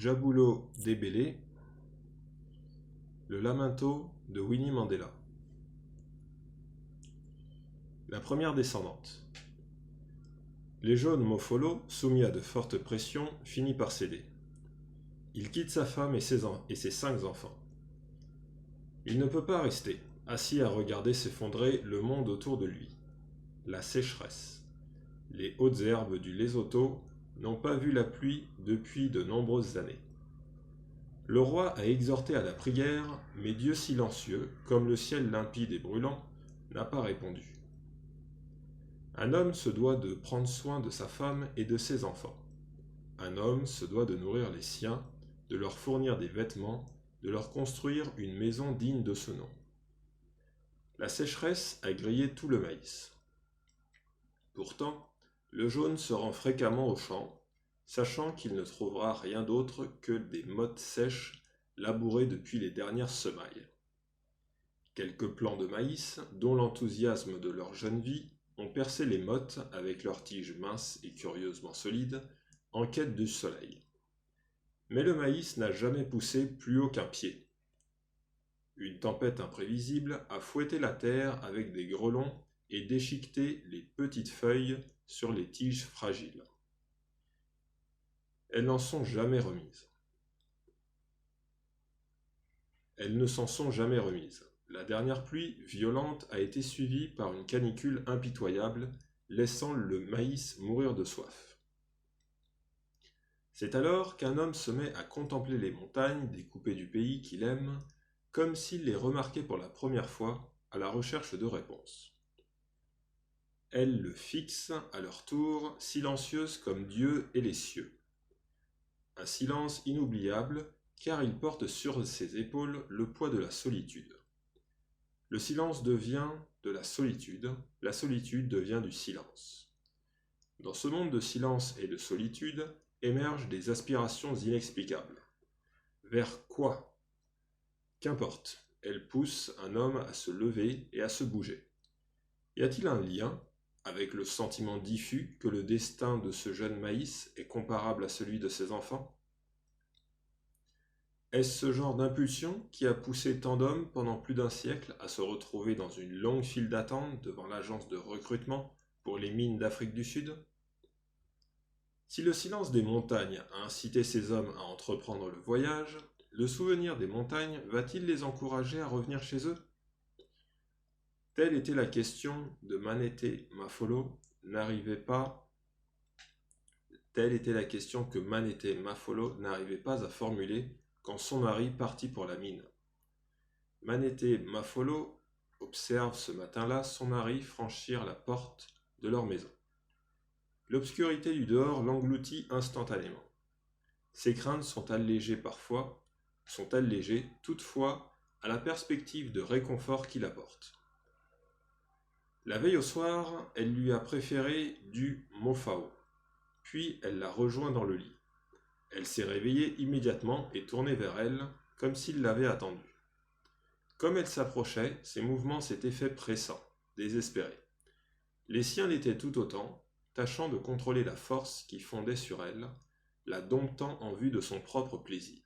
Jabulo Debele, le lamento de Winnie Mandela. La première descendante. Les jaunes Mofolo, soumis à de fortes pressions, finit par céder. Il quitte sa femme et ses 5 enfants. Il ne peut pas rester, assis à regarder s'effondrer le monde autour de lui. La sécheresse. Les hautes herbes du Lesotho n'ont pas vu la pluie depuis de nombreuses années. Le roi a exhorté à la prière, mais Dieu silencieux, comme le ciel limpide et brûlant, n'a pas répondu. Un homme se doit de prendre soin de sa femme et de ses enfants. Un homme se doit de nourrir les siens, de leur fournir des vêtements, de leur construire une maison digne de ce nom. La sécheresse a grillé tout le maïs. Pourtant, le jaune se rend fréquemment au champ, sachant qu'il ne trouvera rien d'autre que des mottes sèches labourées depuis les dernières semailles. Quelques plants de maïs, dont l'enthousiasme de leur jeune vie, ont percé les mottes avec leurs tiges minces et curieusement solides, en quête du soleil. Mais le maïs n'a jamais poussé plus haut qu'un pied. Une tempête imprévisible a fouetté la terre avec des grêlons et déchiqueté les petites feuilles sur les tiges fragiles. Elles n'en sont jamais remises. Elles ne s'en sont jamais remises. La dernière pluie violente a été suivie par une canicule impitoyable, laissant le maïs mourir de soif. C'est alors qu'un homme se met à contempler les montagnes découpées du pays qu'il aime, comme s'il les remarquait pour la première fois, à la recherche de réponses. Elles le fixent à leur tour, silencieuses comme Dieu et les cieux. Un silence inoubliable, car il porte sur ses épaules le poids de la solitude. Le silence devient de la solitude devient du silence. Dans ce monde de silence et de solitude émergent des aspirations inexplicables. Vers quoi? Qu'importe, elles poussent un homme à se lever et à se bouger. Y a-t-il un lien avec le sentiment diffus que le destin de ce jeune maïs est comparable à celui de ses enfants? Est-ce ce genre d'impulsion qui a poussé tant d'hommes pendant plus d'un siècle à se retrouver dans une longue file d'attente devant l'agence de recrutement pour les mines d'Afrique du Sud? Si le silence des montagnes a incité ces hommes à entreprendre le voyage, le souvenir des montagnes va-t-il les encourager à revenir chez eux? Telle était la question de Manete Mafolo Telle était la question que Manete Mafolo n'arrivait pas à formuler quand son mari partit pour la mine. Manete Mafolo observe ce matin-là son mari franchir la porte de leur maison. L'obscurité du dehors l'engloutit instantanément. Ses craintes sont allégées toutefois à la perspective de réconfort qu'il apporte. La veille au soir, elle lui a préféré du mofao, puis elle l'a rejoint dans le lit. Elle s'est réveillée immédiatement et tournée vers elle, comme s'il l'avait attendue. Comme elle s'approchait, ses mouvements s'étaient faits pressants, désespérés. Les siens l'étaient tout autant, tâchant de contrôler la force qui fondait sur elle, la domptant en vue de son propre plaisir.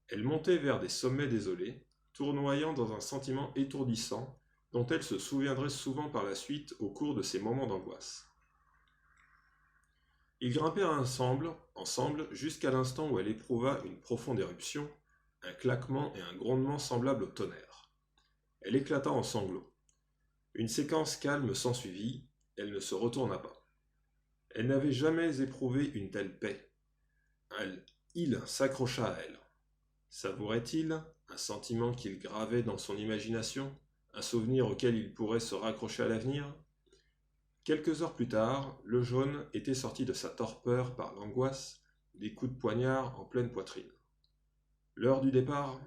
Elle montait vers des sommets désolés, tournoyant dans un sentiment étourdissant dont elle se souviendrait souvent par la suite au cours de ces moments d'angoisse. Ils grimpèrent ensemble jusqu'à l'instant où elle éprouva une profonde éruption, un claquement et un grondement semblables au tonnerre. Elle éclata en sanglots. Une séquence calme s'ensuivit, elle ne se retourna pas. Elle n'avait jamais éprouvé une telle paix. Il s'accrocha à elle. Savourait-il un sentiment qu'il gravait dans son imagination, un souvenir auquel il pourrait se raccrocher à l'avenir? Quelques heures plus tard, le jaune était sorti de sa torpeur par l'angoisse, des coups de poignard en pleine poitrine. L'heure du départ,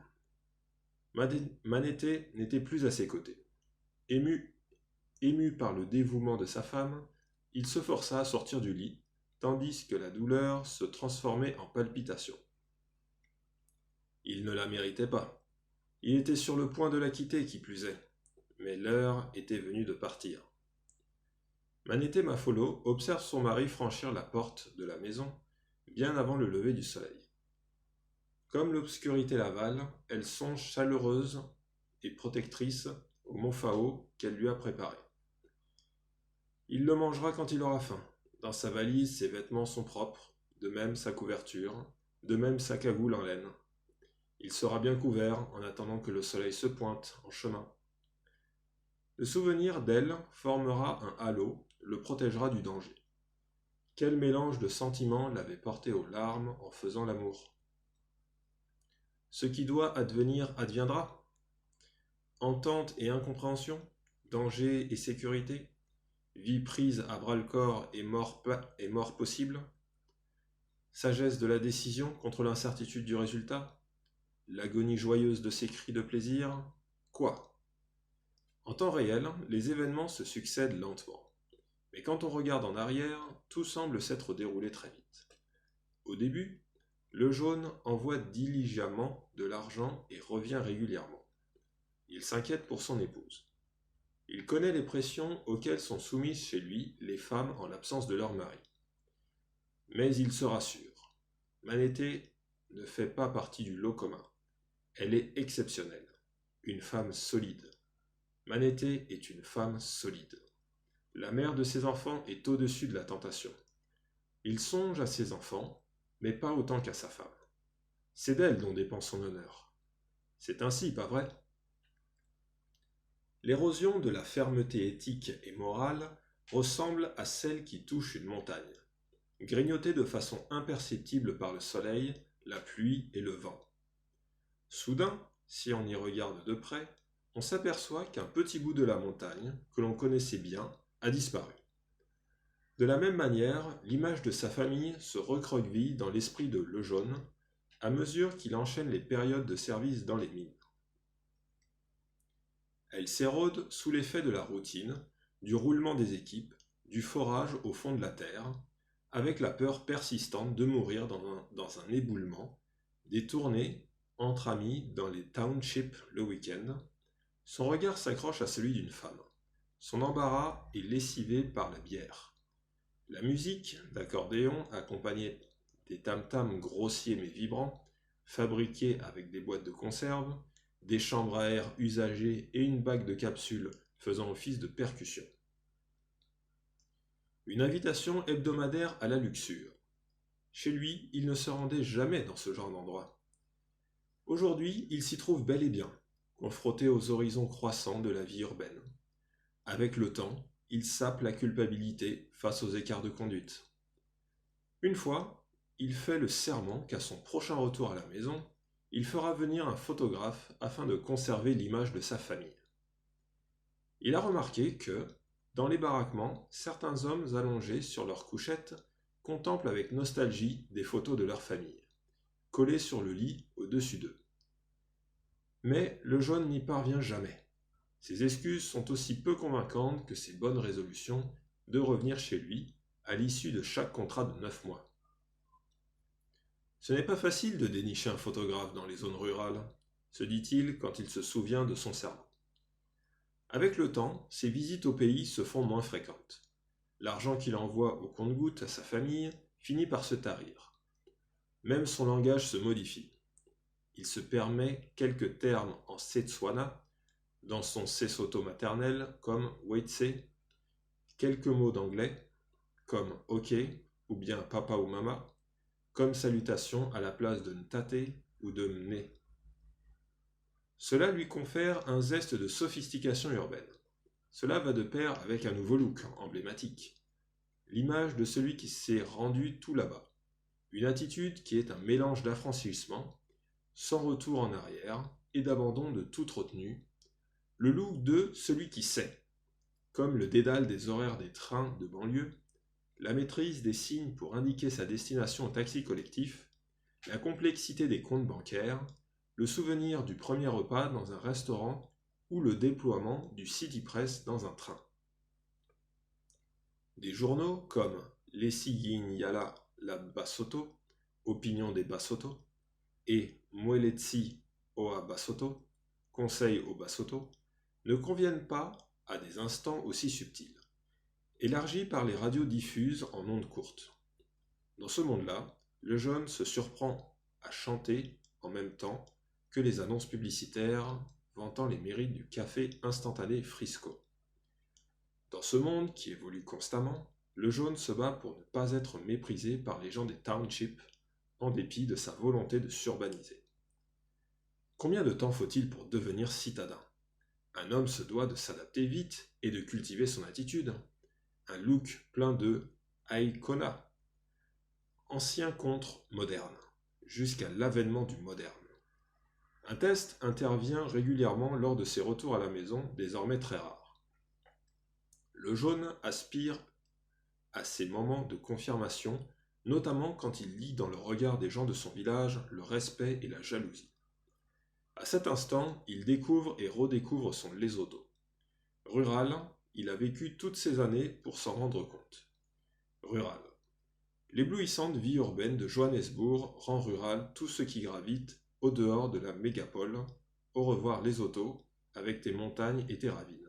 Manete n'était plus à ses côtés. Ému par le dévouement de sa femme, il se força à sortir du lit, tandis que la douleur se transformait en palpitation. Il ne la méritait pas. Il était sur le point de la quitter, qui plus est, mais l'heure était venue de partir. Manete Mafolo observe son mari franchir la porte de la maison bien avant le lever du soleil. Comme l'obscurité l'avale, elle songe chaleureuse et protectrice au Mofao qu'elle lui a préparé. Il le mangera quand il aura faim. Dans sa valise, ses vêtements sont propres, de même sa couverture, de même sa cagoule en laine. Il sera bien couvert en attendant que le soleil se pointe en chemin. Le souvenir d'elle formera un halo, le protégera du danger. Quel mélange de sentiments l'avait porté aux larmes en faisant l'amour. Ce qui doit advenir adviendra. Entente et incompréhension, danger et sécurité, vie prise à bras-le-corps et mort possible, sagesse de la décision contre l'incertitude du résultat, l'agonie joyeuse de ses cris de plaisir, quoi? En temps réel, les événements se succèdent lentement. Mais quand on regarde en arrière, tout semble s'être déroulé très vite. Au début, le jaune envoie diligemment de l'argent et revient régulièrement. Il s'inquiète pour son épouse. Il connaît les pressions auxquelles sont soumises chez lui les femmes en l'absence de leur mari. Mais il se rassure. Manété ne fait pas partie du lot commun. Elle est exceptionnelle, une femme solide. Manété est une femme solide. La mère de ses enfants est au-dessus de la tentation. Il songe à ses enfants, mais pas autant qu'à sa femme. C'est d'elle dont dépend son honneur. C'est ainsi, pas vrai? L'érosion de la fermeté éthique et morale ressemble à celle qui touche une montagne, grignotée de façon imperceptible par le soleil, la pluie et le vent. Soudain, si on y regarde de près, on s'aperçoit qu'un petit bout de la montagne, que l'on connaissait bien, a disparu. De la même manière, l'image de sa famille se recroqueville dans l'esprit de Lejeune à mesure qu'il enchaîne les périodes de service dans les mines. Elle s'érode sous l'effet de la routine, du roulement des équipes, du forage au fond de la terre, avec la peur persistante de mourir dans un éboulement, des tournées entre amis dans les townships le week-end. Son regard s'accroche à celui d'une femme. Son embarras est lessivé par la bière. La musique d'accordéon, accompagnée des tam-tams grossiers mais vibrants, fabriqués avec des boîtes de conserve, des chambres à air usagées et une bague de capsules faisant office de percussion. Une invitation hebdomadaire à la luxure. Chez lui, il ne se rendait jamais dans ce genre d'endroit. Aujourd'hui, il s'y trouve bel et bien, confronté aux horizons croissants de la vie urbaine. Avec le temps, il sape la culpabilité face aux écarts de conduite. Une fois, il fait le serment qu'à son prochain retour à la maison, il fera venir un photographe afin de conserver l'image de sa famille. Il a remarqué que, dans les baraquements, certains hommes allongés sur leur couchette contemplent avec nostalgie des photos de leur famille, collées sur le lit au-dessus d'eux. Mais le jaune n'y parvient jamais. Ses excuses sont aussi peu convaincantes que ses bonnes résolutions de revenir chez lui à l'issue de chaque contrat de 9 mois. Ce n'est pas facile de dénicher un photographe dans les zones rurales, se dit-il quand il se souvient de son serment. Avec le temps, ses visites au pays se font moins fréquentes. L'argent qu'il envoie au compte-gouttes à sa famille finit par se tarir. Même son langage se modifie. Il se permet quelques termes en Setswana, dans son Sesotho maternel comme Wetse, quelques mots d'anglais comme OK ou bien papa ou mama, comme salutation à la place de ntate ou de mne. Cela lui confère un zeste de sophistication urbaine. Cela va de pair avec un nouveau look emblématique, l'image de celui qui s'est rendu tout là-bas, une attitude qui est un mélange d'affranchissement, sans retour en arrière et d'abandon de toute retenue, le look de celui qui sait, comme le dédale des horaires des trains de banlieue, la maîtrise des signes pour indiquer sa destination au taxi collectif, la complexité des comptes bancaires, le souvenir du premier repas dans un restaurant ou le déploiement du City Press dans un train. Des journaux comme Lesiginyala la Basotho, Opinion des Basotho, et Moeletsi Oa Basotho, Conseil au Basotho, ne conviennent pas à des instants aussi subtils, élargis par les radios diffuses en ondes courtes. Dans ce monde-là, le jeune se surprend à chanter en même temps que les annonces publicitaires vantant les mérites du café instantané Frisco. Dans ce monde qui évolue constamment, le jaune se bat pour ne pas être méprisé par les gens des townships en dépit de sa volonté de s'urbaniser. Combien de temps faut-il pour devenir citadin? Un homme se doit de s'adapter vite et de cultiver son attitude. Un look plein de Aikona, ancien contre moderne, jusqu'à l'avènement du moderne. Un test intervient régulièrement lors de ses retours à la maison, désormais très rares. Le jaune aspire à ces moments de confirmation, notamment quand il lit dans le regard des gens de son village le respect et la jalousie. À cet instant, il découvre et redécouvre son Lesotho. Rural, il a vécu toutes ces années pour s'en rendre compte. Rural. L'éblouissante vie urbaine de Johannesburg rend rural tout ce qui gravite au dehors de la mégapole. Au revoir Lesotho, avec tes montagnes et tes ravines.